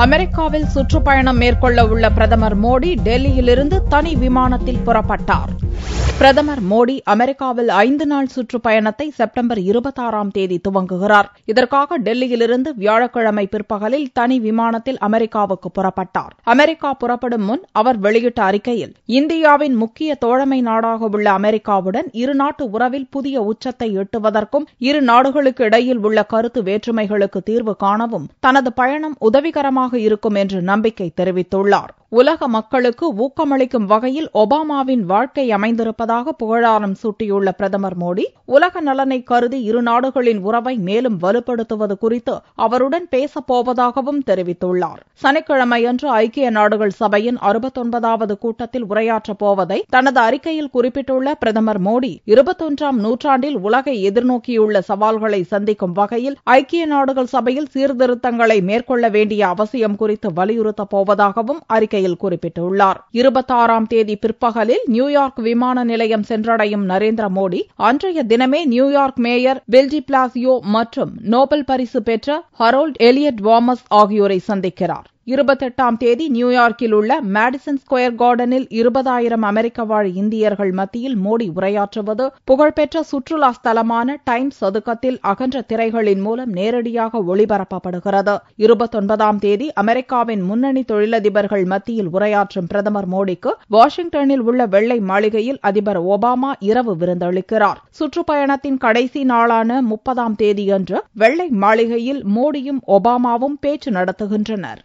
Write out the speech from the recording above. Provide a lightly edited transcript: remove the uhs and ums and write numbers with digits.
அமெரிக்காவில் சுற்றுப்பயணம் மேற்கொள்ள உள்ள பிரதமர் மோடி டெல்லியிலிருந்து தனி விமானத்தில் புறப்பட்டார். பிரதமர் மோடி அமெரிக்காவில் 5 நாள் சுற்றுப்பயணத்தை செப்டம்பர் 26ஆம் தேதி துவங்குகிறார். இதற்காக டெல்லியிலிருந்து வியாழக்கிழமை பிற்பகலில் தனி விமானத்தில் அமெரிக்காவுக்கு புறப்பட்டார். அமெரிக்கா புறப்படும் முன் அவர் வெளியிட்ட அறிக்கையில், இந்தியாவின் முக்கிய தோழமை நாடாக உள்ள அமெரிக்காவுடன் இருநாட்டு உறவில் புதிய உச்சத்தை எட்டுவதற்கும் இரு நாடுகளுக்கு இடையில் உள்ள கருத்து வேற்றுமைகளுக்கு தீர்வு காணவும் தனது பயணம் உதவிகரமாக இருக்கும் என்று நம்பிக்கை தெரிவித்துள்ளார். உலக மக்களுக்கு ஊக்கமளிக்கும் வகையில் ஒபாமாவின் வாழ்க்கை அமைந்திருப்பதாக புகழாரம் சூட்டியுள்ள பிரதமர் மோடி, உலக நலனை கருதி இரு நாடுகளின் உறவை மேலும் வலுப்படுத்துவது குறித்து அவருடன் பேசப்போவதாகவும் தெரிவித்துள்ளார். சனிக்கிழமையன்று ஐக்கிய நாடுகள் சபையின் 69வது கூட்டத்தில் உரையாற்றப் போவதை தனது அறிக்கையில் குறிப்பிட்டுள்ள பிரதமர் மோடி, 21ஆம் நூற்றாண்டில் உலகை எதிர்நோக்கியுள்ள சவால்களை சந்திக்கும் வகையில் ஐக்கிய நாடுகள் சபையில் சீர்திருத்தங்களை மேற்கொள்ள வேண்டிய அவசியம் குறித்து வலியுறுத்தப் போவதாகவும் அறிக்கையில் குறிப்பிட்டுள்ளார். 26ஆம் தேதி பிற்பகலில் நியூயார்க் விமான நிலையம் சென்றடையும் நரேந்திர மோடி அன்றைய தினமே New York mayor Bill de Blasio மற்றும் நோபல் பரிசு பெற்ற ஹரோல்ட் எலியட் வாமஸ் ஆகியோரை சந்திக்கிறார். 28ஆம் தேதி நியூயார்க்கில் உள்ள மேடிசன் ஸ்கொயர் கார்டனில் 20,000 அமெரிக்க வாழ் இந்தியர்கள் மத்தியில் மோடி உரையாற்றுவது புகழ்பெற்ற சுற்றுலா ஸ்தலமான டைம்ஸ் சதுக்கத்தில் அகன்ற திரைகளின் மூலம் நேரடியாக ஒளிபரப்பப்படுகிறது. 29ஆம் தேதி அமெரிக்காவின் முன்னணி தொழிலதிபர்கள் மத்தியில் உரையாற்றும் பிரதமர் மோடிக்கு வாஷிங்டனில் உள்ள வெள்ளை மாளிகையில் அதிபர் ஒபாமா இரவு விருந்தளிக்கிறார். சுற்றுப்பயணத்தின் கடைசி நாளான 30ஆம் தேதியன்று வெள்ளை மாளிகையில் மோடியும் ஒபாமாவும் பேச்சு நடத்துகின்றனர்.